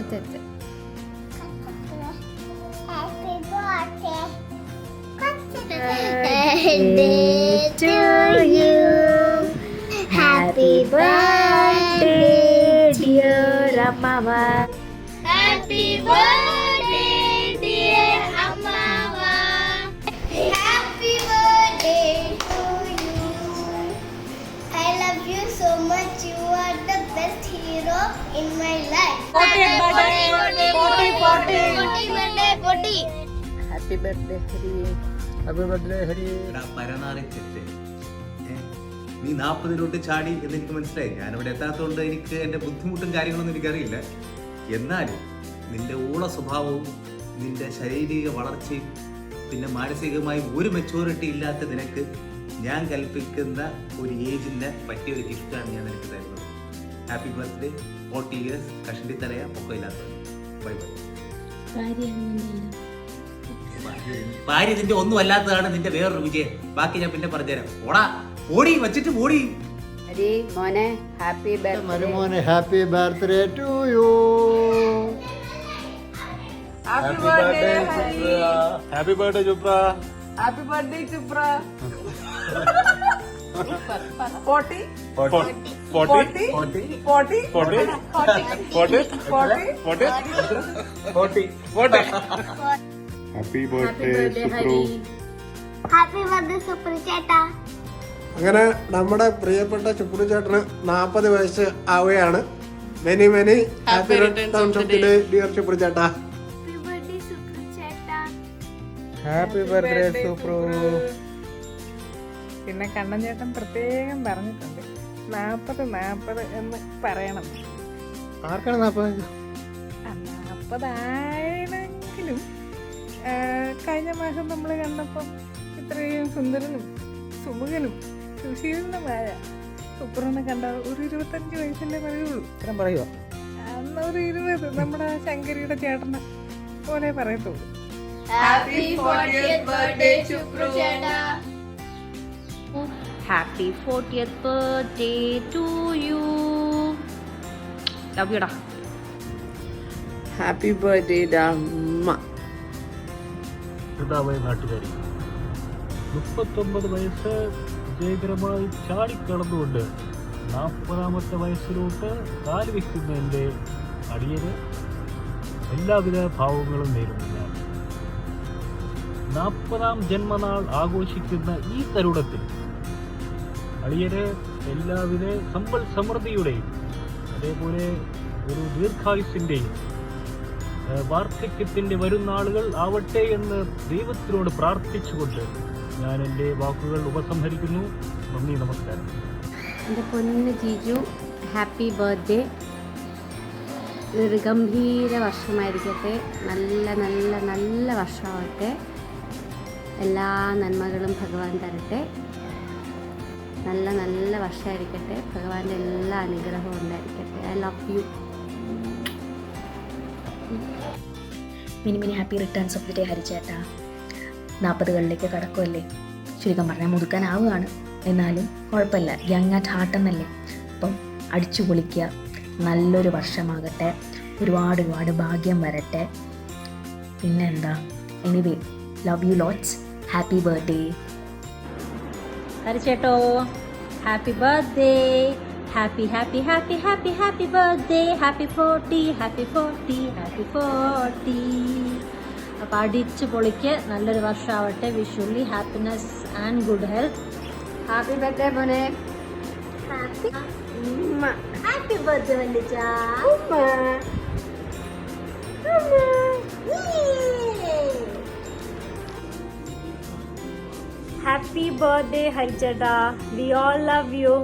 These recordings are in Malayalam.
അടുത്തത്. Happy birthday, dear Amava. Happy birthday, dear Amava. Happy birthday to you. I love you so much. You are the best hero in my life. Happy birthday, Happy birthday, Hari. Happy birthday, Hari. പരനാറി ചെറ്റ് നീ 40 ചാടി എന്ന് എനിക്ക് മനസ്സിലായി. ഞാനിവിടെ എത്താത്തതുകൊണ്ട് എനിക്ക് എൻ്റെ ബുദ്ധിമുട്ടും കാര്യങ്ങളൊന്നും എനിക്കറിയില്ല. എന്നാലും നിന്റെ ഊള സ്വഭാവവും നിന്റെ ശാരീരിക വളർച്ചയും പിന്നെ മാനസികമായി ഒരു മെച്ചൂരിറ്റി ഇല്ലാത്ത നിനക്ക് ഞാൻ കൽപ്പിക്കുന്ന ഒരു ഏജിന് പറ്റിയ ഒരു ഗിഫ്റ്റാണ് ഞാൻ നിനക്ക് തരുന്നത്. ഹാപ്പി ബർത്ത്ഡേ 40 years കഷണ്ടി തലയ പൊക്കമില്ലാത്തത്. Bye bye. ഭാര്യ നിന്റെ ഒന്നും അല്ലാത്തതാണ് നിന്റെ വേറൊരു വിജയം. ബാക്കി ഞാൻ പിന്നെ പറഞ്ഞുതരാം. ഓടാ ഓടി വച്ചിട്ട് ഓടി. ഹരി മോനെ ഹാപ്പി ബർത്ത്ഡേ. മരുമോനെ happy birthday to you. Happy birthday, Supra. Happy birthday Chupra. Happy birthday, Supra. 40. 40. 40. 40. 40. Happy birthday Supru. Happy birthday, Super Cheta. അങ്ങനെ നമ്മുടെ പ്രിയപ്പെട്ട ചുപ്രു ചേട്ടന് 40 വയസ്സ് ആവുകയാണ്. Many happy returns of the day dear Chupru ചേട്ടാ. Happy birthday, Super Cheta. Happy birthday Supru. പിന്നെ കണ്ണൻ ചേട്ടൻ പ്രത്യേകം പറഞ്ഞിട്ടുണ്ട് 40 എന്ന് പറയണം. ആർക്കാണ് 40? 40 ആയെങ്കിലും കഴിഞ്ഞ മാസം നമ്മൾ കണ്ടപ്പം ഇത്രയും സുന്ദരനും സുമുഖനും സുശീലനുമായ സൂപ്പറിനെ കണ്ട ഒരു 25 വയസ്സല്ലേ പറയുള്ളൂ. ഇത്രയും പറയുമോ? അന്ന് ഒരു 20 നമ്മുടെ ശങ്കരിയുടെ ചേട്ടനെ പോലെ പറയത്തുള്ളൂ. Happy 40th birthday, Super Cheta. Happy 40th birthday to you. Love you da. Happy birthday അമ്മ. പിതാവായ നാട്ടുകാരി 39 വയസ്സ് വിജയകരമായി ചാടിക്കടന്നുകൊണ്ട് 40ാമത്തെ വയസ്സിലോട്ട് കാല് വയ്ക്കുന്നതിൻ്റെ അടിയന് എല്ലാവിധ ഭാവങ്ങളും നേരുന്നതാണ്. 40ാം ജന്മനാൾ ആഘോഷിക്കുന്ന ഈ തരുണത്തിൽ അടിയന് എല്ലാവിധ സമ്പൽ സമൃദ്ധിയുടെയും അതേപോലെ ഒരു ദീർഘായുസിൻ്റെയും വാർദ്ധക്യത്തിൻ്റെ വരുന്ന ആളുകൾ ആവട്ടെ എന്ന് ദൈവത്തിനോട് പ്രാർത്ഥിച്ചുകൊണ്ട് ഞാൻ എൻ്റെ വാക്കുകൾ ഉപസംഹരിക്കുന്നു. നന്ദി, നമസ്കാരം. എൻ്റെ പൊന്ന് ജിജു ഹാപ്പി ബർത്ത്ഡേ. ഒരു ഗംഭീര വർഷമായിരിക്കട്ടെ. നല്ല നല്ല നല്ല വർഷമാവട്ടെ. എല്ലാ നന്മകളും ഭഗവാൻ തരട്ടെ. നല്ല നല്ല വർഷമായിരിക്കട്ടെ. ഭഗവാന്റെ എല്ലാ അനുഗ്രഹവും ഉണ്ടായിരിക്കട്ടെ. I love you. Many happy returns of the day ഹരിച്ചേട്ടാ. 40കളിലേക്ക് കടക്കുമല്ലേ. ചുരുക്കം പറഞ്ഞാൽ മുതുക്കാനാവുകയാണ്. എന്നാലും കുഴപ്പമില്ല, യങ് അറ്റ് ഹാർട്ട് എന്നല്ലേ. അപ്പം അടിച്ചു പൊളിക്കുക. നല്ലൊരു വർഷമാകട്ടെ. ഒരുപാട് ഭാഗ്യം വരട്ടെ. പിന്നെന്താ, anyway love you lots. Happy birthday ഹരിച്ചേട്ടോ. Happy birthday. Happy happy happy happy happy birthday. Happy 40 happy 40 happy 40. അപ്പോൾ അടിച്ചു പൊളിക്ക്. നല്ലൊരു വർഷമാവട്ടെ. Visually happiness and good health. Happy birthday മോനെ. ഹാപ്പി ബർത്ത്ഡേ വല്ലിച്ചാ. ഹാപ്പി ബർത്ത്ഡേ ഹരിച്ചേട്ടാ. We all love you.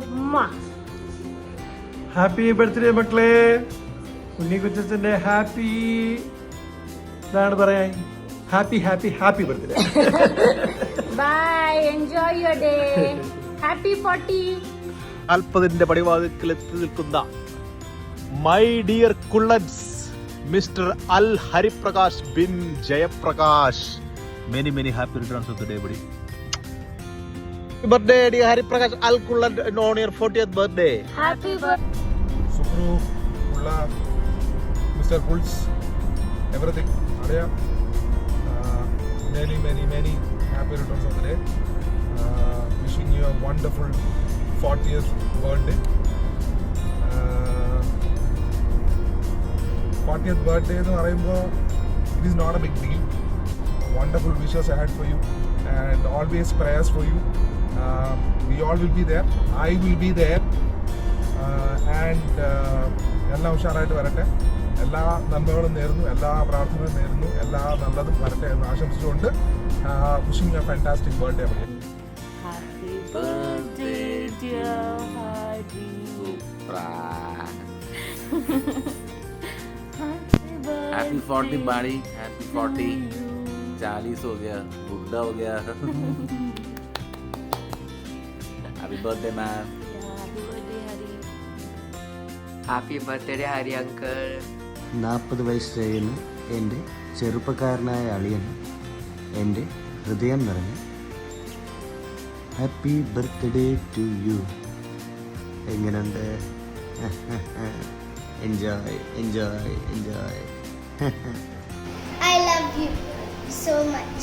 Happy birthday മക്കളെ. ഉണ്ണിക്കുച്ചന്റെ ഹാപ്പി ഇതാണ് പറയാൻ. Happy happy happy birthday. Bye. Enjoy your day. Happy 40. 40ന്റെ പടിവാതിൽക്കൽ എത്തി നിൽക്കുന്ന മൈ ഡിയർ കുള്ളൻസ് മിസ്റ്റർ അൽ ഹരിപ്രകാശ് ബിൻ Jayaprakash. Many happy returns of the day buddy. Birthday dear Hariprakash അൽ കുള്ളൻ on your 40th birthday. Happy birthday. Supru ഉള്ള Mr. Pulse, everything. Arya, many happy returns of the day. Wishing you a wonderful 40th birthday. 40th birthday എന്ന് പറയുമ്പോൾ it is not a big deal. Wonderful wishes ahead for you and always prayers for you. We all will be there. I will be there. And എല്ലാം ഉഷാറായിട്ട് വരട്ടെ. എല്ലാ നന്മകളും നേരുന്നു, എല്ലാ പ്രാർത്ഥനകളും നേരുന്നു, എല്ലാ നല്ലതും വരട്ടെ എന്ന് ആശംസിച്ചുകൊണ്ട് wishing you a fantastic birthday. Happy birthday, dear Hari. Happy 40 buddy. Happy 40. 40 हो गया, बुढ़ा हो गया. Happy birthday, man. Happy birthday Hari uncle. 40 വയസ്സ് ചെയ്യുന്ന എൻ്റെ ചെറുപ്പക്കാരനായ അളിയൻ എൻ്റെ ഹൃദയം നിറഞ്ഞ് ഹാപ്പി ബർത്ത്ഡേ ടു യു. എങ്ങനെയുണ്ട്? Enjoy enjoy enjoy. I love you so much.